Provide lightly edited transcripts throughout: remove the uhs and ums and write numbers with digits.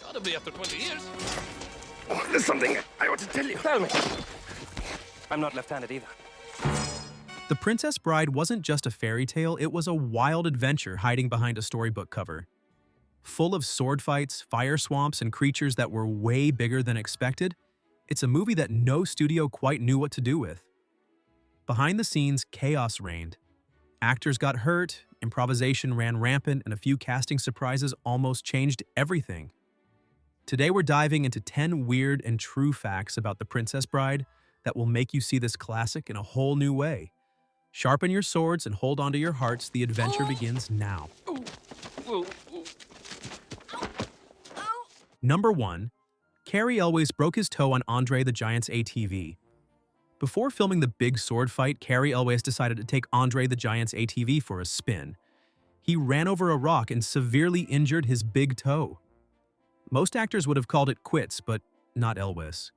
Gotta be after 20 years. Oh, there's something I ought to tell you. Tell me. I'm not left-handed either. The Princess Bride wasn't just a fairy tale, it was a wild adventure hiding behind a storybook cover. Full of sword fights, fire swamps, and creatures that were way bigger than expected, it's a movie that no studio quite knew what to do with. Behind the scenes, chaos reigned. Actors got hurt, improvisation ran rampant, and a few casting surprises almost changed everything. Today we're diving into 10 weird and true facts about The Princess Bride that will make you see this classic in a whole new way. Sharpen your swords and hold onto your hearts, the adventure begins now. Number 1. Cary Elwes broke his toe on André the Giant's ATV. Before filming the big sword fight, Cary Elwes decided to take André the Giant's ATV for a spin. He ran over a rock and severely injured his big toe. Most actors would have called it quits, but not Elwes.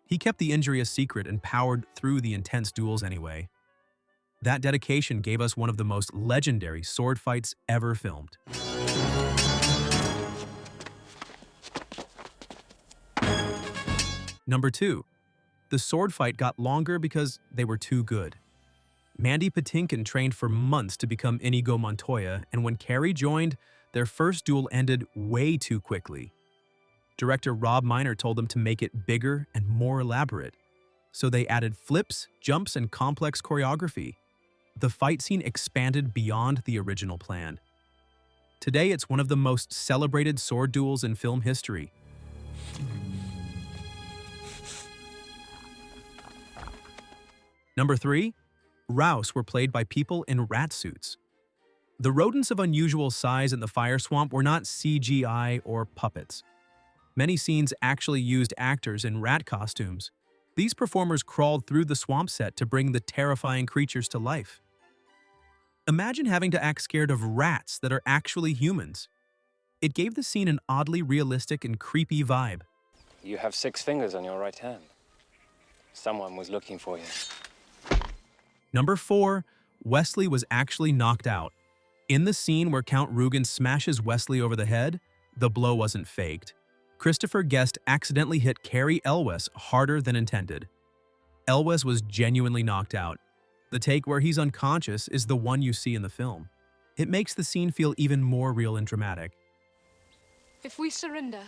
He kept the injury a secret and powered through the intense duels anyway. That dedication gave us one of the most legendary sword fights ever filmed. Number 2. The sword fight got longer because they were too good. Mandy Patinkin trained for months to become Inigo Montoya, and when Cary joined, their first duel ended way too quickly. Director Rob Miner told them to make it bigger and more elaborate, so they added flips, jumps, and complex choreography. The fight scene expanded beyond the original plan. Today, it's one of the most celebrated sword duels in film history. Number 3. ROUS were played by people in rat suits. The rodents of unusual size in the fire swamp were not CGI or puppets. Many scenes actually used actors in rat costumes. These performers crawled through the swamp set to bring the terrifying creatures to life. Imagine having to act scared of rats that are actually humans. It gave the scene an oddly realistic and creepy vibe. You have 6 fingers on your right hand. Someone was looking for you. Number 4. Westley was actually knocked out. In the scene where Count Rugen smashes Westley over the head, the blow wasn't faked. Christopher Guest accidentally hit Cary Elwes harder than intended. Elwes was genuinely knocked out. The take where he's unconscious is the one you see in the film. It makes the scene feel even more real and dramatic. If we surrender,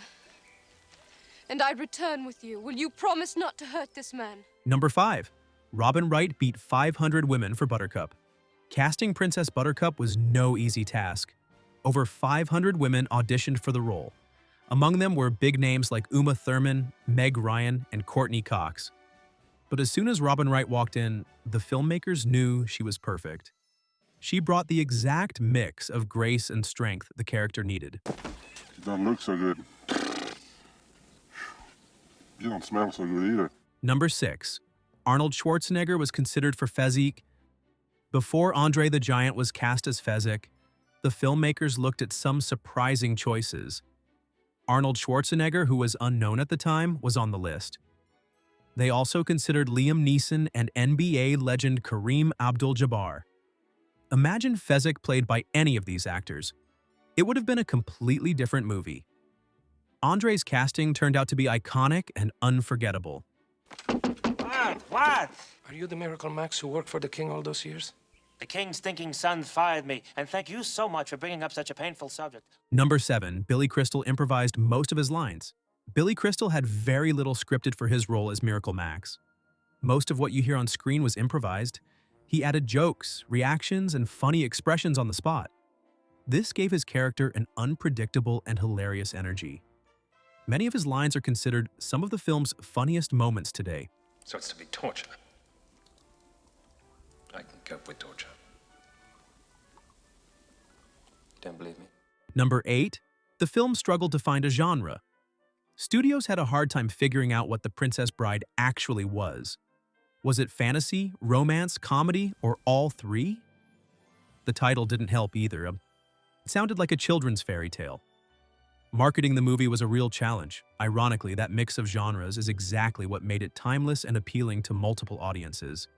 and I return with you, will you promise not to hurt this man? Number 5. Robin Wright beat 500 women for Buttercup. Casting Princess Buttercup was no easy task. Over 500 women auditioned for the role. Among them were big names like Uma Thurman, Meg Ryan, and Courtney Cox. But as soon as Robin Wright walked in, the filmmakers knew she was perfect. She brought the exact mix of grace and strength the character needed. You don't look so good. You don't smell so good either. Number 6. Arnold Schwarzenegger was considered for Fezzik. Before André the Giant was cast as Fezzik, the filmmakers looked at some surprising choices. Arnold Schwarzenegger, who was unknown at the time, was on the list. They also considered Liam Neeson and NBA legend Kareem Abdul-Jabbar. Imagine Fezzik played by any of these actors. It would have been a completely different movie. André's casting turned out to be iconic and unforgettable. What? Are you the Miracle Max who worked for the king all those years? The king's thinking son fired me, and thank you so much for bringing up such a painful subject. Number 7. Billy Crystal improvised most of his lines. Billy Crystal had very little scripted for his role as Miracle Max. Most of what you hear on screen was improvised. He added jokes, reactions, and funny expressions on the spot. This gave his character an unpredictable and hilarious energy. Many of his lines are considered some of the film's funniest moments today. So it's to be torture. I can cope with torture. Don't believe me? Number 8. The film struggled to find a genre. Studios had a hard time figuring out what The Princess Bride actually was. Was it fantasy, romance, comedy, or all three? The title didn't help either. It sounded like a children's fairy tale. Marketing the movie was a real challenge. Ironically, that mix of genres is exactly what made it timeless and appealing to multiple audiences.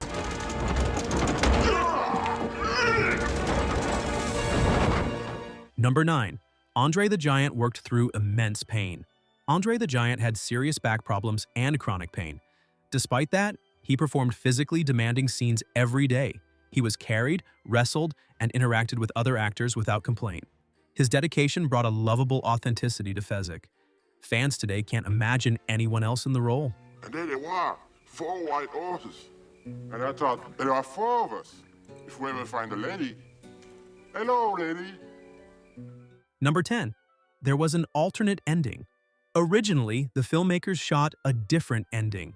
Number 9. André the Giant worked through immense pain. André the Giant had serious back problems and chronic pain. Despite that, he performed physically demanding scenes every day. He was carried, wrestled, and interacted with other actors without complaint. His dedication brought a lovable authenticity to Fezzik. Fans today can't imagine anyone else in the role. And there they were, 4 white horses. And I thought, there are 4 of us. If we ever find a lady. Hello, lady. Number 10. There was an alternate ending. Originally, the filmmakers shot a different ending.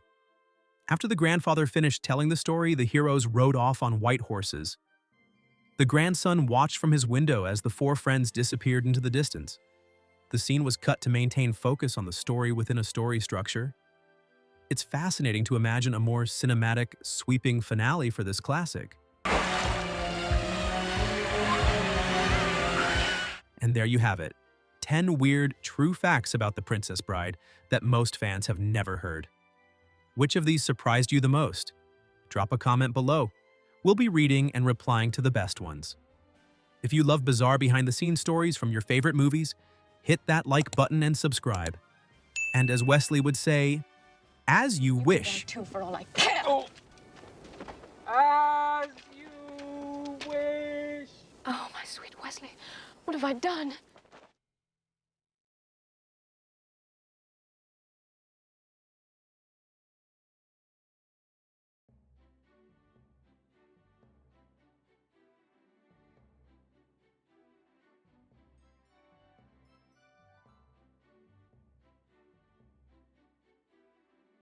After the grandfather finished telling the story, the heroes rode off on white horses. The grandson watched from his window as the 4 friends disappeared into the distance. The scene was cut to maintain focus on the story within a story structure. It's fascinating to imagine a more cinematic, sweeping finale for this classic. And there you have it. 10 weird, true facts about The Princess Bride that most fans have never heard. Which of these surprised you the most? Drop a comment below. We'll be reading and replying to the best ones. If you love bizarre behind-the-scenes stories from your favorite movies, hit that like button and subscribe. And as Westley would say, as you wish. For all I care. As you wish. Oh, my sweet Wesley, what have I done?